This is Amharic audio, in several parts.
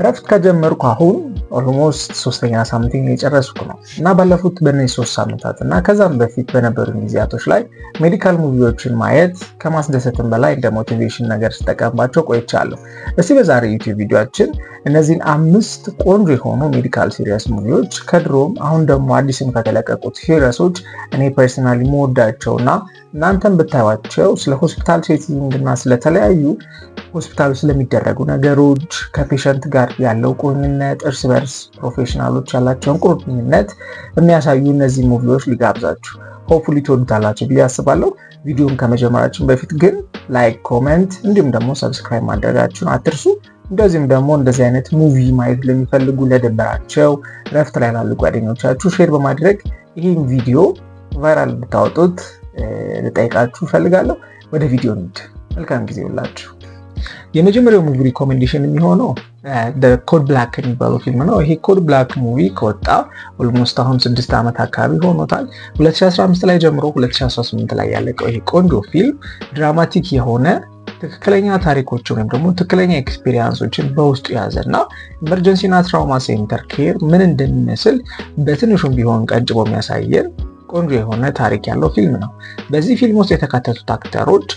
ረፍት ከጀመርኩ አሁን ኦልሞስት 3ኛ ሳምንቴን እየጨረስኩ ነው እና ባለፉት በእነዚህ 3 ሳምንታት እና ከዛም በፊት በነበሩ ጊዜያቶች ላይ ሜዲካል ሙቪዎችን ማየት ከማስደሰትም በላይ እንደ ሞቲቬሽን ነገር ተጠቀምባቸው ቆይቻለሁ። እስቲ በዛሬ ዩቲዩብ ቪዲዮአችን እነዚህን 5 ቆንጆ የሆኑ ሜዲካል ሲሪየስ ሙቪዎች ከድሮም አሁን ደግሞ አዲስም ከተለቀቁት ሲሪየሶች እኔ ፐርሰናሊ መወዳቸውና እናንተም ብታዩዋቸው ስለ ሆስፒታል ሴቲንግ እና ስለተለያዩ ሆስፒታል ስለሚደረጉ ነገሮች ከፔሸንት ጋር ያለው ቁርኝነት እርስ በርስ ፕሮፌሽናሎች ያላቸውን ቁርኝነት የሚያሳዩ እነዚህ ሙቪዎች ሊጋብዛችሁ ሆፕፉሊ ትወዱታላችሁ ብዬ አስባለሁ። ቪዲዮውን ከመጀመራችን በፊት ግን ላይክ፣ ኮሜንት እንዲሁም ደግሞ ሰብስክራይብ ማድረጋችሁን አትርሱ። እንደዚህም ደግሞ እንደዚህ አይነት ሙቪ ማየት ለሚፈልጉ ለደበራቸው ረፍት ላይ ላሉ ጓደኞቻችሁ ሼር በማድረግ ይህን ቪዲዮ ቫይራል ብታወጡት ልጠይቃችሁ ፈልጋለሁ። ወደ ቪዲዮ እንሂድ። መልካም ጊዜ ይሁንላችሁ። የመጀመሪያው ሙቪ ሪኮሜንዴሽን የሚሆነው the Code Black የሚባለው ፊልም ነው። ይሄ Code Black ሙቪ ከወጣ ኦልሞስት አሁን 6 ዓመት አካባቢ ሆኖታል። 2015 ላይ ጀምሮ 2018 ላይ ያለቀው ይሄ ቆንጆ ፊልም ድራማቲክ የሆነ ትክክለኛ ታሪኮችን ወይም ደግሞ ትክክለኛ ኤክስፒሪየንሶችን በውስጡ ያዘና ኢመርጀንሲና ትራውማ ሴንተር ኬር ምን እንደሚመስል በትንሹም ቢሆን ቀንጭቦ የሚያሳየን ቆንጆ የሆነ ታሪክ ያለው ፊልም ነው። በዚህ ፊልም ውስጥ የተካተቱት አክተሮች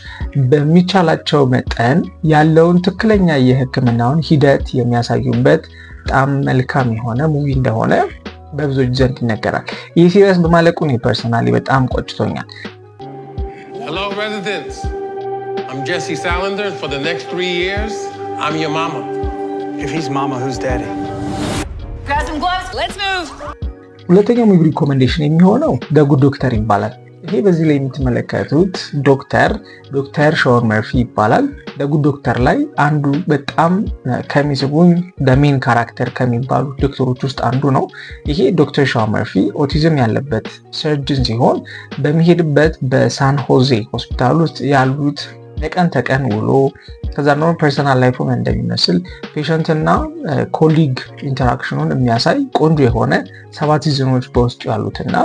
በሚቻላቸው መጠን ያለውን ትክክለኛ የሕክምናውን ሂደት የሚያሳዩበት በጣም መልካም የሆነ ሙቪ እንደሆነ በብዙዎች ዘንድ ይነገራል። ይህ ሲሪየስ በማለቁ እኔ ፐርሰናሊ በጣም ቆጭቶኛል። Hello residents. I'm Jesse Salander. For the next 3 years, I'm your mama. If he's mama, who's daddy? Grab some gloves. Let's move. ሁለተኛው ሙቪ ሪኮሜንዴሽን የሚሆነው The Good Doctor ይባላል። ይሄ በዚህ ላይ የምትመለከቱት ዶክተር ሾን መርፊ ይባላል። The Good Doctor ላይ አንዱ በጣም ከሚስቡኝ በሜን ካራክተር ከሚባሉ ዶክተሮች ውስጥ አንዱ ነው። ይሄ ዶክተር ሾን መርፊ ኦቲዝም ያለበት ሰርጅን ሲሆን በሚሄድበት በሳን ሆዜ ሆስፒታል ውስጥ ያሉት የቀን ተቀን ውሎ ከዛ ነው ፐርሰናል ላይፍ ምን እንደሚመስል ፔሸንት እና ኮሊግ ኢንተራክሽኑን የሚያሳይ ቆንጆ የሆነ 7 ሲዝኖች በውስጡ ያሉትና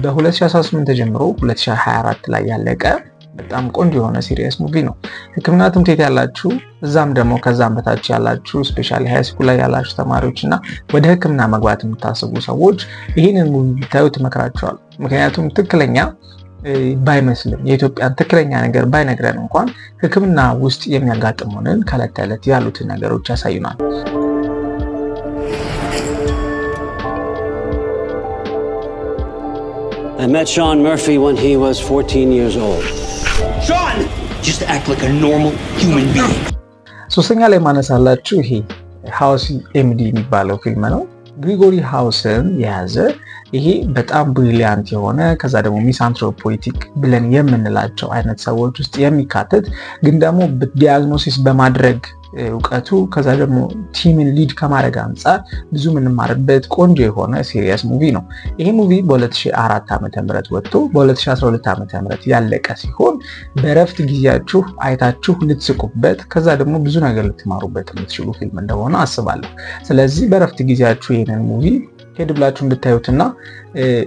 በ2018 ተጀምሮ 2024 ላይ ያለቀ በጣም ቆንጆ የሆነ ሲሪየስ ሙቪ ነው። ሕክምና ትምህርት ያላችሁ እዛም ደግሞ ከዛም በታች ያላችሁ ስፔሻሊ ሃይ ስኩል ላይ ያላችሁ ተማሪዎችና ወደ ሕክምና መግባት የምታስቡ ሰዎች ይሄንን ሙቪ ብታዩ ተመክራችኋል። ምክንያቱም ትክክለኛ ባይመስልም የኢትዮጵያን ትክክለኛ ነገር ባይነግረን እንኳን ሕክምና ውስጥ የሚያጋጥሙንን ከዕለት ተዕለት ያሉትን ነገሮች ያሳዩናል። I met Sean Murphy when he was 14 years old. Sean! Just act like a normal human being. ሶስተኛ ላይ ማነሳላችሁ ይሄ ሃውስ ኤምዲ የሚባለው ፊልም ነው። ግሪጎሪ ሃውስን የያዘ ይሄ በጣም ብሪሊያንት የሆነ ከዛ ደግሞ ሚሳንትሮፖይቲክ ብለን የምንላቸው አይነት ሰዎች ውስጥ የሚካተት ግን ደግሞ ዲያግኖሲስ በማድረግ እውቀቱ ከዛ ደግሞ ቲምን ሊድ ከማድረግ አንፃር ብዙ ምንማርበት ቆንጆ የሆነ ሲሪየስ ሙቪ ነው። ይሄ ሙቪ በ2004 ዓ.ም ወጥቶ በ2012 ዓ.ም ያለቀ ሲሆን በረፍት ጊዜያችሁ አይታችሁ ልትስቁበት ከዛ ደግሞ ብዙ ነገር ልትማሩበት የምትችሉ ፊልም እንደሆነ አስባለሁ። ስለዚህ በረፍት ጊዜያችሁ ይሄንን ሙቪ ሄድ ብላችሁ እንድታዩትና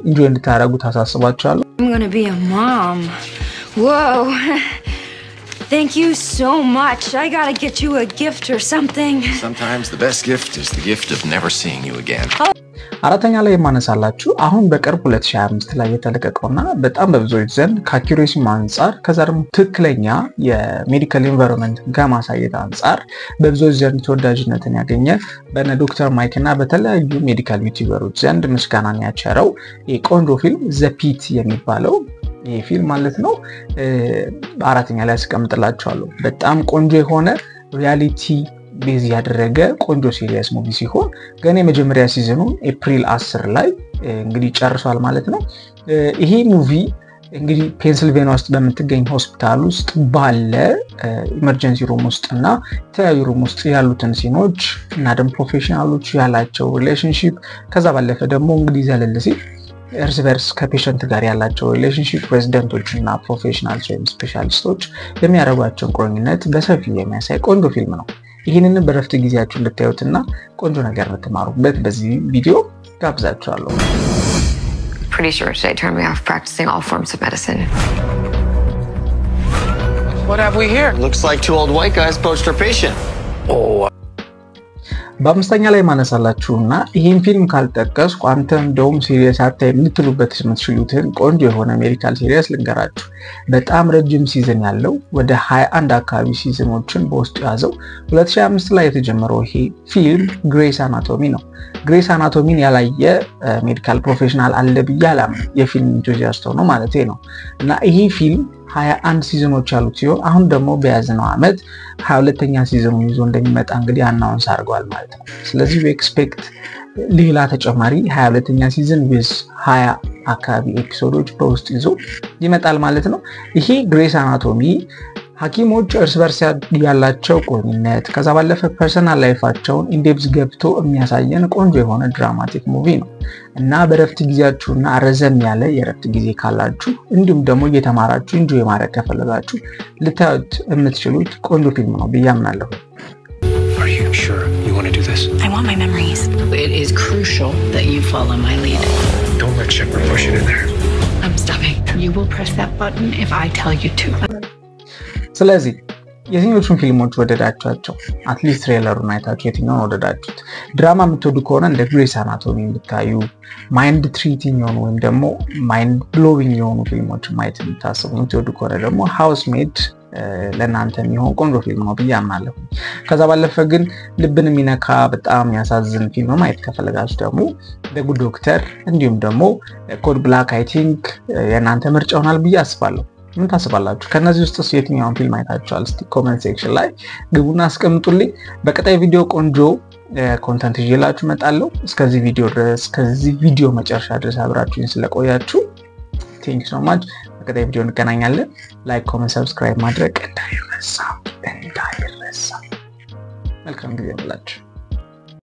ኢንጆይ እንድታረጉ ታሳስባችኋለሁ። I'm going to be a mom. Whoa. Thank you so much. I got to get you a gift or something. Sometimes the best gift is the gift of never seeing you again. አራተኛ ላይ የማነሳላችሁ አሁን በቅርብ 2025 ላይ የተለቀቀውና በጣም በብዙዎች ዘንድ ከአኪዩሬሲ አንፃር ከዛ ደግሞ ትክክለኛ የሜዲካል ኢንቫይሮንመንት ጋር ማሳየት አንፃር በብዙዎች ዘንድ ተወዳጅነትን ያገኘ በነ ዶክተር ማይክ እና በተለያዩ ሜዲካል ዩቲዩበሮች ዘንድ ምስጋናን ያቸረው የቆንጆ ፊልም ዘ ፒት የሚባለው ይሄ ፊልም ማለት ነው። አራተኛ ላይ አስቀምጥላችኋለሁ። በጣም ቆንጆ የሆነ ሪያሊቲ ቤዝ ያደረገ ቆንጆ ሲሪየስ ሙቪ ሲሆን ገና የመጀመሪያ ሲዝኑን ኤፕሪል 10 ላይ እንግዲህ ጨርሷል ማለት ነው። ይሄ ሙቪ እንግዲህ ፔንሲልቬኒያ ውስጥ በምትገኝ ሆስፒታል ውስጥ ባለ ኢመርጀንሲ ሩም ውስጥና የተለያዩ ሩም ውስጥ ያሉትን ሲኖች እና ደግሞ ፕሮፌሽናሎች ያላቸው ሪሌሽንሺፕ ከዛ ባለፈ ደግሞ እንግዲህ ዘለል ሲል እርስ በርስ ከፔሸንት ጋር ያላቸው ሪሌሽንሺፕ ሬዚደንቶች እና ፕሮፌሽናልስ ወይም ስፔሻሊስቶች የሚያደርጓቸውን ቁርኝነት በሰፊው የሚያሳይ ቆንጆ ፊልም ነው። ይህንን በረፍት ጊዜያችሁ እንድታዩትና ቆንጆ ነገር እንድትማሩበት በዚህ ቪዲዮ ጋብዛችኋለሁ። Pretty sure today turned me off practicing all forms of medicine. What have we here? Looks like 2 old white guys poached our patient. Oh. በአምስተኛ ላይ ማነሳላችሁና ይሄን ፊልም ካልጠቀስኩ አንተ እንደውም ሲሪየስ አታይ የምትሉበት የምትችሉትን ቆንጆ የሆነ ሜዲካል ሲሪየስ ልንገራችሁ። በጣም ረጅም ሲዝን ያለው ወደ 21 አካባቢ ሲዝኖችን በውስጡ ያዘው 2005 ላይ የተጀመረው ይሄ ፊልም ግሬስ አናቶሚ ነው። ግሬስ አናቶሚን ያላየ ሜዲካል ፕሮፌሽናል አለ ብዬ አላምንም። የፊልም ኢንቱዚያስት ነው ማለት ነው። እና ይሄ ፊልም 21 ሲዝኖች ያሉት ሲሆን አሁን ደግሞ በያዝነው ዓመት 22ኛ ሲዝኑን ይዞ እንደሚመጣ እንግዲህ አናውንስ አድርገዋል ማለት ነው። ስለዚህ we expect ሌላ ተጨማሪ 22ኛ ሲዝን with 20 አካባቢ ኤፒሶዶች በውስጥ ይዞ ይመጣል ማለት ነው። ይሄ ግሬስ አናቶሚ ሐኪሞች እርስ በርስ ያላቸው ቁርኝነት ከዛ ባለፈ ፐርሰናል ላይፋቸውን ኢንዴፕዝ ገብቶ የሚያሳየን ቆንጆ የሆነ ድራማቲክ ሙቪ ነው እና በረፍት ጊዜያችሁና ረዘም ያለ የረፍት ጊዜ ካላችሁ እንዲሁም ደግሞ እየተማራችሁ ኢንጆይ ማድረግ ከፈለጋችሁ ልታዩት የምትችሉት ቆንጆ ፊልም ነው ብዬ አምናለሁ። Are you sure you want to do this? I want my memories. It is crucial that you follow my lead. Don't let Shepard push it in there. I'm stopping. You will press that button if I tell you to. ስለዚህ የትኞቹን ፊልሞች ወደዳችኋቸው? አትሊስት ትሬለሩን አይታችሁ የትኛውን ወደዳችሁት? ድራማ የምትወዱ ከሆነ እንደ ግሬስ አናቶሚ ብታዩ፣ ማይንድ ትሪቲንግ የሆኑ ወይም ደግሞ ማይንድ ብሎዊንግ የሆኑ ፊልሞችን ማየት የምታስቡ የምትወዱ ከሆነ ደግሞ ሃውስ ሜድ ለእናንተ የሚሆን ቆንጆ ፊልም ነው ብዬ አምናለሁ። ከዛ ባለፈ ግን ልብን የሚነካ በጣም ያሳዝን ፊልም ማየት ከፈለጋችሁ ደግሞ ዘ ጉድ ዶክተር እንዲሁም ደግሞ ኮድ ብላክ አይ ቲንክ የእናንተ ምርጫ ይሆናል ብዬ አስባለሁ። ምን ታስባላችሁ? ከነዚህ ውስጥ የትኛውን ፊልም አይታችኋል? እስቲ ኮሜንት ሴክሽን ላይ ግቡና አስቀምጡልኝ። በቀጣይ ቪዲዮ ቆንጆ ኮንተንት ይዤላችሁ እመጣለሁ። እስከዚህ ቪዲዮ መጨረሻ ድረስ አብራችሁኝ ስለቆያችሁ ቴንክ ዩ ሶ ማች። በቀጣይ ቪዲዮ እንገናኛለን። ላይክ፣ ኮሜንት፣ ሰብስክራይብ ማድረግ እንዳይረሳ። መልካም ጊዜ ይሁንላችሁ።